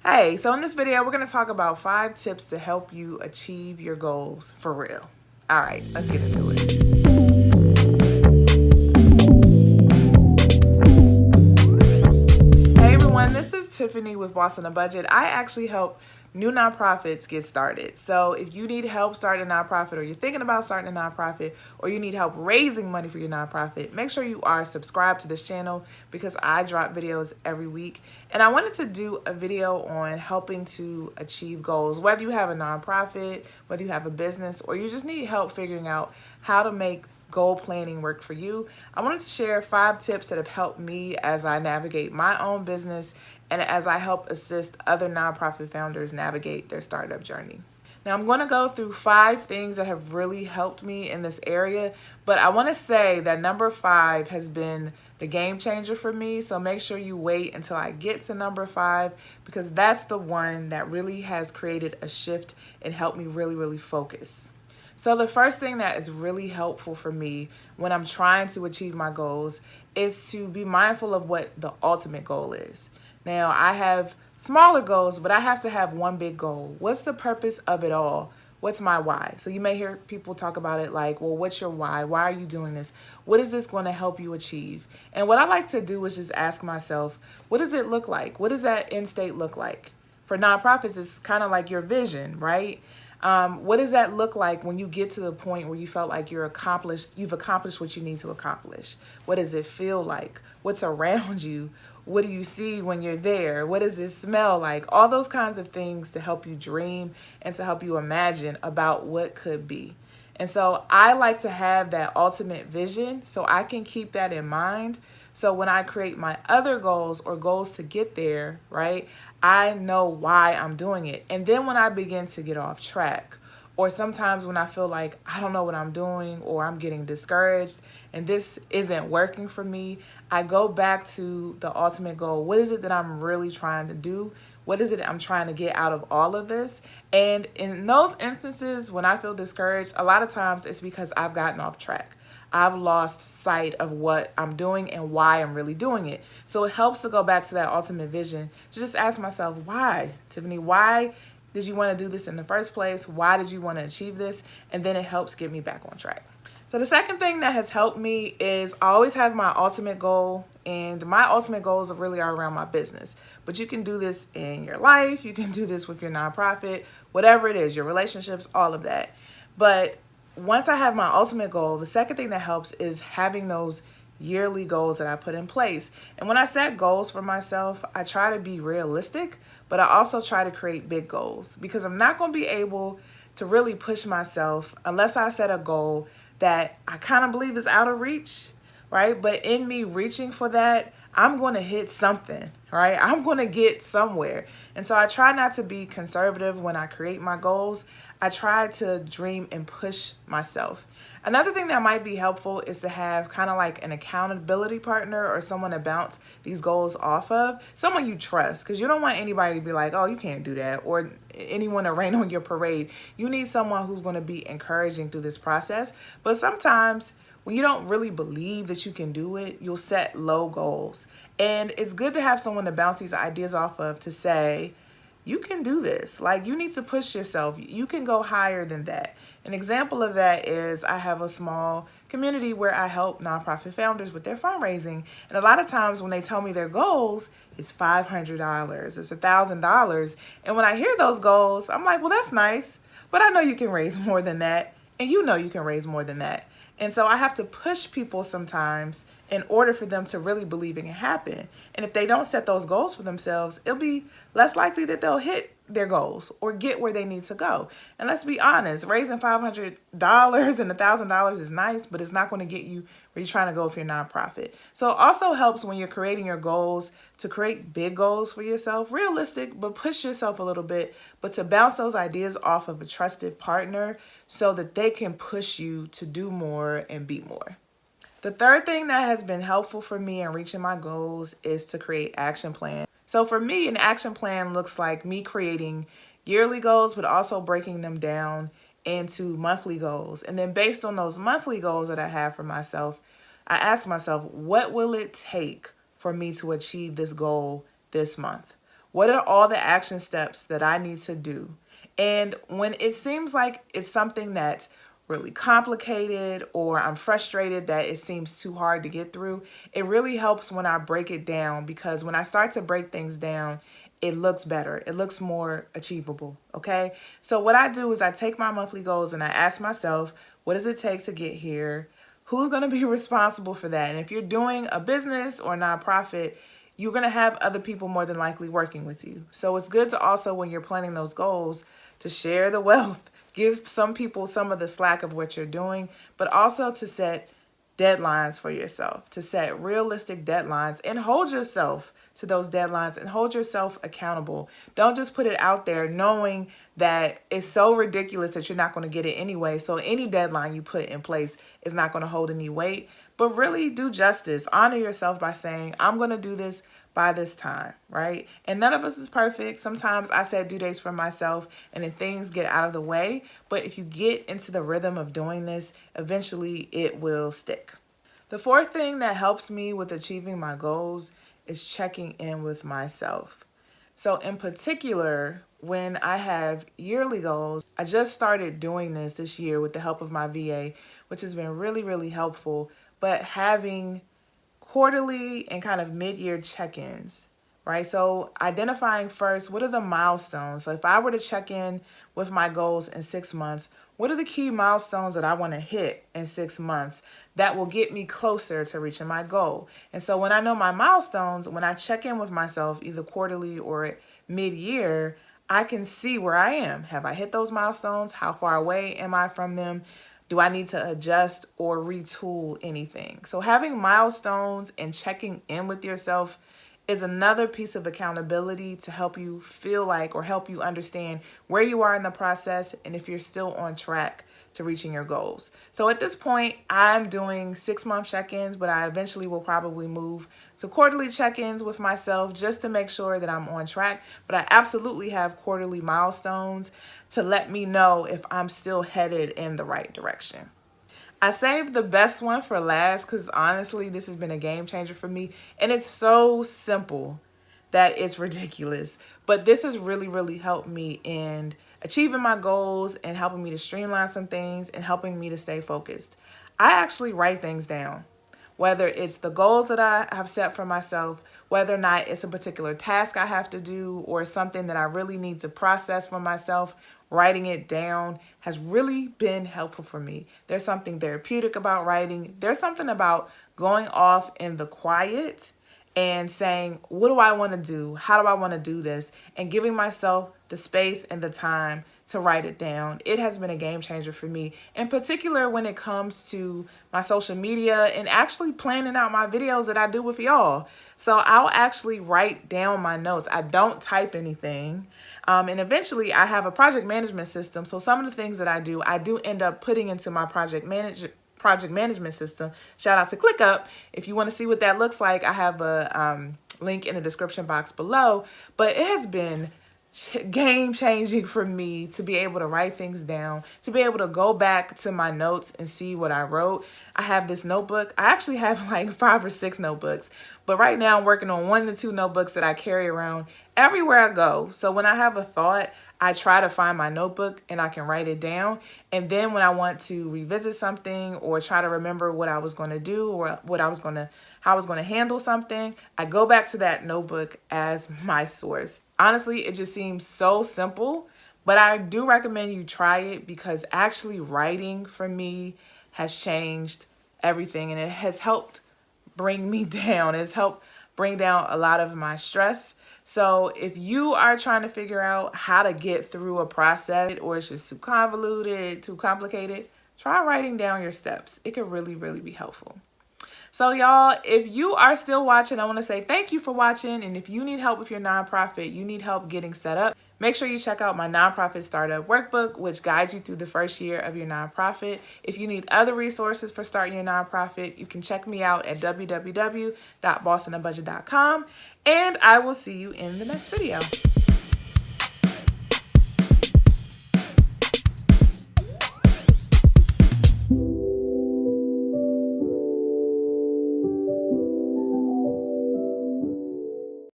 Hey, so in this video, we're going to talk about 5 tips to help you achieve your goals for real. All right, let's get into it. Hey everyone, this is Tiffany with Boss on a Budget. I actually help new nonprofits get started. So if you need help starting a nonprofit, or you're thinking about starting a nonprofit, or you need help raising money for your nonprofit, make sure you are subscribed to this channel because I drop videos every week. And I wanted to do a video on helping to achieve goals, whether you have a nonprofit, whether you have a business, or you just need help figuring out how to make goal planning work for you. I wanted to share 5 tips that have helped me as I navigate my own business and as I help assist other nonprofit founders navigate their startup journey. Now I'm going to go through 5 things that have really helped me in this area, but I want to say that number 5 has been the game changer for me. So make sure you wait until I get to number 5 because that's the one that really has created a shift and helped me really focus. So the first thing that is really helpful for me when I'm trying to achieve my goals is to be mindful of what the ultimate goal is. Now, I have smaller goals, but I have to have one big goal. What's the purpose of it all? What's my why? So you may hear people talk about it like, well, what's your why? Why are you doing this? What is this going to help you achieve? And what I like to do is just ask myself, what does it look like? What does that end state look like? For nonprofits, it's kind of like your vision, right? What does that look like when you get to the point where you felt like you've accomplished what you need to accomplish? What does it feel like? What's around you? What do you see when you're there? What does it smell like? All those kinds of things to help you dream and to help you imagine about what could be. And so I like to have that ultimate vision so I can keep that in mind. So when I create my other goals or goals to get there, right, I know why I'm doing it. And then when I begin to get off track, or sometimes when I feel like I don't know what I'm doing or I'm getting discouraged and this isn't working for me, I go back to the ultimate goal. What is it that I'm really trying to do? What is it I'm trying to get out of all of this? And in those instances, when I feel discouraged, a lot of times it's because I've gotten off track. I've lost sight of what I'm doing and why I'm really doing it. So it helps to go back to that ultimate vision to just ask myself, why, Tiffany, why did you want to do this in the first place? Why did you want to achieve this? And then it helps get me back on track. So the second thing that has helped me is I always have my ultimate goal, and my ultimate goals really are around my business. But you can do this in your life, you can do this with your nonprofit, whatever it is, your relationships, all of that. But once I have my ultimate goal, the second thing that helps is having those yearly goals that I put in place. And when I set goals for myself, I try to be realistic, but I also try to create big goals because I'm not going to be able to really push myself unless I set a goal that I kind of believe is out of reach, right? But in me reaching for that, I'm going to hit something, right? I'm going to get somewhere. And so I try not to be conservative when I create my goals. I try to dream and push myself. Another thing that might be helpful is to have kind of like an accountability partner or someone to bounce these goals off of, someone you trust, because you don't want anybody to be like, oh, you can't do that, or anyone to rain on your parade. You need someone who's going to be encouraging through this process. But sometimes when you don't really believe that you can do it, you'll set low goals. And it's good to have someone to bounce these ideas off of to say, you can do this. Like, you need to push yourself. You can go higher than that. An example of that is I have a small community where I help nonprofit founders with their fundraising. And a lot of times when they tell me their goals, it's $500, it's $1,000. And when I hear those goals, I'm like, well, that's nice, but I know you can raise more than that. And you know you can raise more than that. And so I have to push people sometimes in order for them to really believe it can happen. And if they don't set those goals for themselves, it'll be less likely that they'll hit their goals or get where they need to go. And let's be honest, raising $500 and $1,000 is nice, but it's not going to get you where you're trying to go with your nonprofit. So it also helps when you're creating your goals to create big goals for yourself, realistic, but push yourself a little bit, but to bounce those ideas off of a trusted partner so that they can push you to do more and be more. The third thing that has been helpful for me in reaching my goals is to create action plans. So for me, an action plan looks like me creating yearly goals, but also breaking them down into monthly goals. And then based on those monthly goals that I have for myself, I ask myself, what will it take for me to achieve this goal this month? What are all the action steps that I need to do? And when it seems like it's something that's really complicated or I'm frustrated that it seems too hard to get through, it really helps when I break it down, because when I start to break things down, it looks better. It looks more achievable, okay? So what I do is I take my monthly goals and I ask myself, what does it take to get here? Who's going to be responsible for that? And if you're doing a business or a nonprofit, you're going to have other people more than likely working with you. So it's good to also, when you're planning those goals, to share the wealth, give some people some of the slack of what you're doing, but also to set deadlines for yourself, to set realistic deadlines and hold yourself to those deadlines and hold yourself accountable. Don't just put it out there knowing that it's so ridiculous that you're not going to get it anyway. So any deadline you put in place is not going to hold any weight, but really do justice. Honor yourself by saying, I'm going to do this by this time, right? And none of us is perfect. Sometimes I set due dates for myself and then things get out of the way. But if you get into the rhythm of doing this, eventually it will stick. The fourth thing that helps me with achieving my goals is checking in with myself. So in particular, when I have yearly goals, I just started doing this year with the help of my VA, which has been really, really helpful. But having quarterly and kind of mid-year check-ins, right? So identifying first, what are the milestones? So if I were to check in with my goals in 6 months, what are the key milestones that I want to hit in 6 months that will get me closer to reaching my goal? And so when I know my milestones, when I check in with myself, either quarterly or mid-year, I can see where I am. Have I hit those milestones? How far away am I from them? Do I need to adjust or retool anything? So having milestones and checking in with yourself is another piece of accountability to help you feel like, or help you understand where you are in the process and if you're still on track to reaching your goals. So at this point, I'm doing 6-month check-ins, but I eventually will probably move to quarterly check-ins with myself just to make sure that I'm on track. But I absolutely have quarterly milestones to let me know if I'm still headed in the right direction. I saved the best one for last because honestly, this has been a game changer for me. And it's so simple that it's ridiculous. But this has really, really helped me in achieving my goals and helping me to streamline some things and helping me to stay focused. I actually write things down, whether it's the goals that I have set for myself, whether or not it's a particular task I have to do or something that I really need to process for myself. Writing it down has really been helpful for me. There's something therapeutic about writing. There's something about going off in the quiet and saying, what do I want to do? How do I want to do this? And giving myself the space and the time to write it down. It has been a game changer for me, in particular when it comes to my social media and actually planning out my videos that I do with y'all. So I'll actually write down my notes. I don't type anything. And eventually I have a project management system. So some of the things that I do end up putting into my project management system. Shout out to ClickUp. If you want to see what that looks like, I have a link in the description box below. But it has been game changing for me to be able to write things down, to be able to go back to my notes and see what I wrote. I have this notebook. I actually have like 5 or 6 notebooks, but right now I'm working on 1 to 2 notebooks that I carry around everywhere I go. So when I have a thought, I try to find my notebook and I can write it down. And then when I want to revisit something or try to remember what I was going to do or how I was going to handle something, I go back to that notebook as my source. Honestly, it just seems so simple, but I do recommend you try it because actually writing for me has changed everything and it has helped bring me down. It's helped bring down a lot of my stress. So if you are trying to figure out how to get through a process or it's just too convoluted, too complicated, try writing down your steps. It could really, really be helpful. So y'all, if you are still watching, I want to say thank you for watching. And if you need help with your nonprofit, you need help getting set up, make sure you check out my nonprofit startup workbook, which guides you through the first year of your nonprofit. If you need other resources for starting your nonprofit, you can check me out at www.bossonabudget.com. And I will see you in the next video.